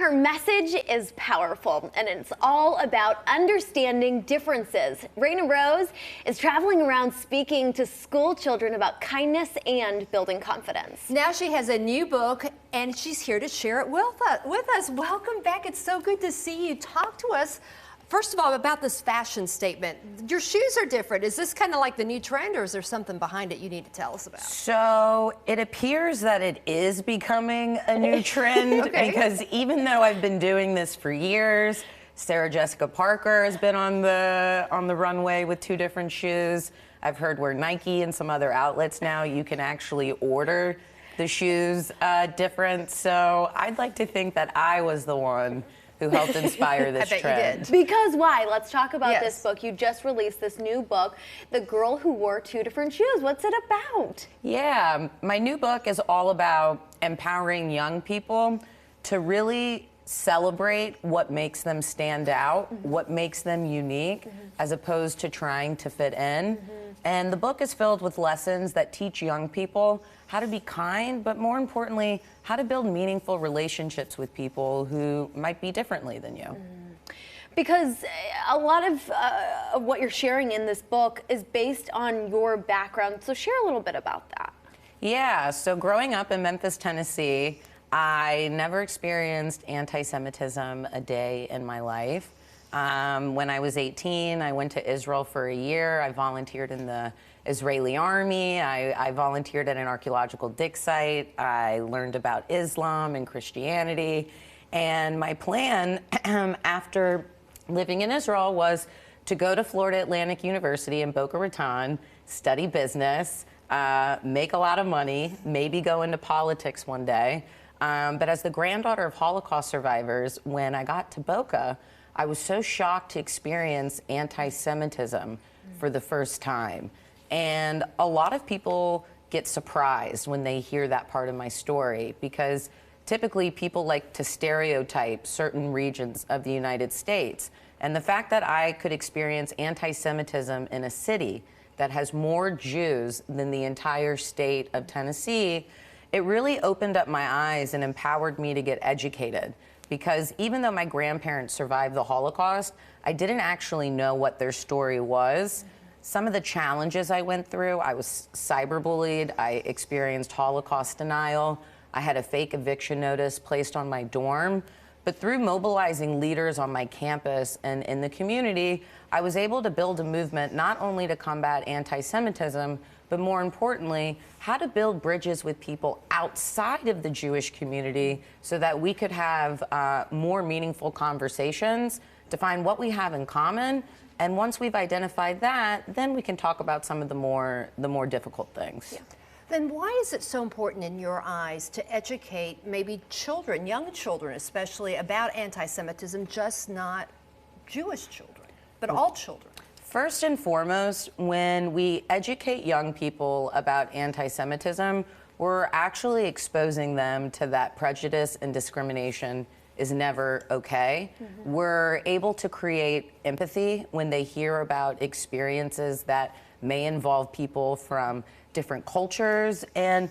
Her message is powerful, and it's all about understanding differences. Rayna Rose is traveling around speaking to school children about kindness and building confidence. Now she has a new book, and she's here to share it with us. Welcome back. It's so good to see you. Talk to us, first of all, about this fashion statement. Your shoes are different. Is this kind of like the new trend, or is there something behind it you need to tell us about? So it appears that it is becoming a new trend because even though I've been doing this for years, Sarah Jessica Parker has been on the runway with 2 different shoes. I've heard where Nike and some other outlets now you can actually order the shoes different. So I'd like to think that I was the one who helped inspire this trend. Because why? Let's talk about this book. You just released this new book, The Girl Who Wore 2 Different Shoes. What's it about? Yeah, my new book is all about empowering young people to really celebrate what makes them stand out, what makes them unique, as opposed to trying to fit in. And the book is filled with lessons that teach young people how to be kind, but more importantly, how to build meaningful relationships with people who might be differently than you. Because a lot of what you're sharing in this book is based on your background. So share a little bit about that. Yeah, so growing up in Memphis, Tennessee, I never experienced anti-Semitism a day in my life. When I was 18, I went to Israel for a year. I volunteered in the Israeli army. I volunteered at an archaeological dig site. I learned about Islam and Christianity. And my plan after living in Israel was to go to Florida Atlantic University in Boca Raton, study business, make a lot of money, maybe go into politics one day. But as the granddaughter of Holocaust survivors, when I got to Boca, I was so shocked to experience anti-Semitism for the first time. And a lot of people get surprised when they hear that part of my story because typically people like to stereotype certain regions of the United States. And the fact that I could experience anti-Semitism in a city that has more Jews than the entire state of Tennessee, it really opened up my eyes and empowered me to get educated. Because even though my grandparents survived the Holocaust, I didn't actually know what their story was. Some of the challenges I went through, I was cyberbullied, I experienced Holocaust denial, I had a fake eviction notice placed on my dorm. But through mobilizing leaders on my campus and in the community, I was able to build a movement not only to combat anti-Semitism, but more importantly, how to build bridges with people outside of the Jewish community so that we could have more meaningful conversations to find what we have in common. And once we've identified that, then we can talk about some of the more difficult things. Yeah. Then why is it so important in your eyes to educate maybe children, young children especially, about anti-Semitism, just not Jewish children, but all children? First and foremost, when we educate young people about anti-Semitism, we're actually exposing them to that prejudice and discrimination is never okay. We're able to create empathy when they hear about experiences that may involve people from different cultures. And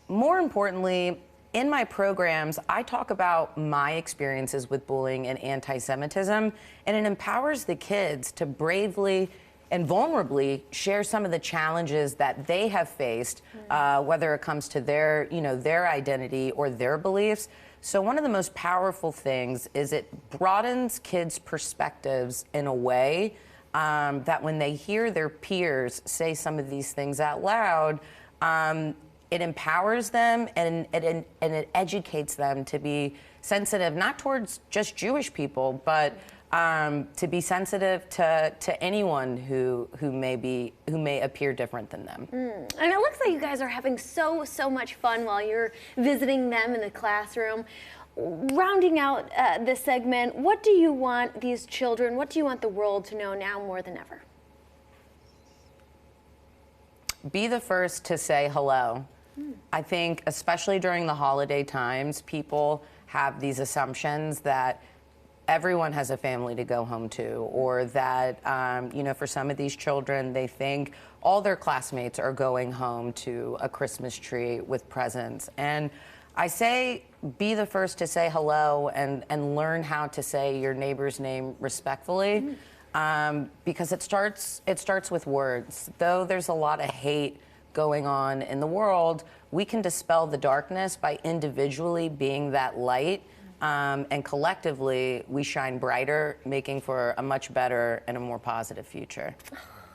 more importantly, in my programs, I talk about my experiences with bullying and anti-Semitism, and it empowers the kids to bravely and vulnerably share some of the challenges that they have faced, whether it comes to their, their identity or their beliefs. So one of the most powerful things is it broadens kids' perspectives in a way that when they hear their peers say some of these things out loud, it empowers them and it educates them to be sensitive, not towards just Jewish people, but to be sensitive to anyone who may appear different than them. And it looks like you guys are having so much fun while you're visiting them in the classroom. Rounding out this segment, what do you want these children, what do you want the world to know now more than ever? Be the first to say hello. I think, especially during the holiday times, people have these assumptions that everyone has a family to go home to, or that, for some of these children, they think all their classmates are going home to a Christmas tree with presents. And I say, be the first to say hello and learn how to say your neighbor's name respectfully, because it starts with words. Though there's a lot of hate going on in the world, we can dispel the darkness by individually being that light, and collectively we shine brighter, making for a much better and a more positive future.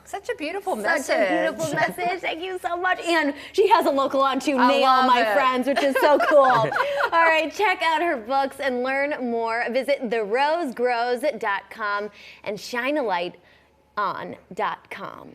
Such a beautiful message. Such a beautiful message. Thank you so much. And she has a local on to nail love my it. friends, which is so cool. All right, check out her books and learn more. Visit therosegrows.com and shinealighton.com.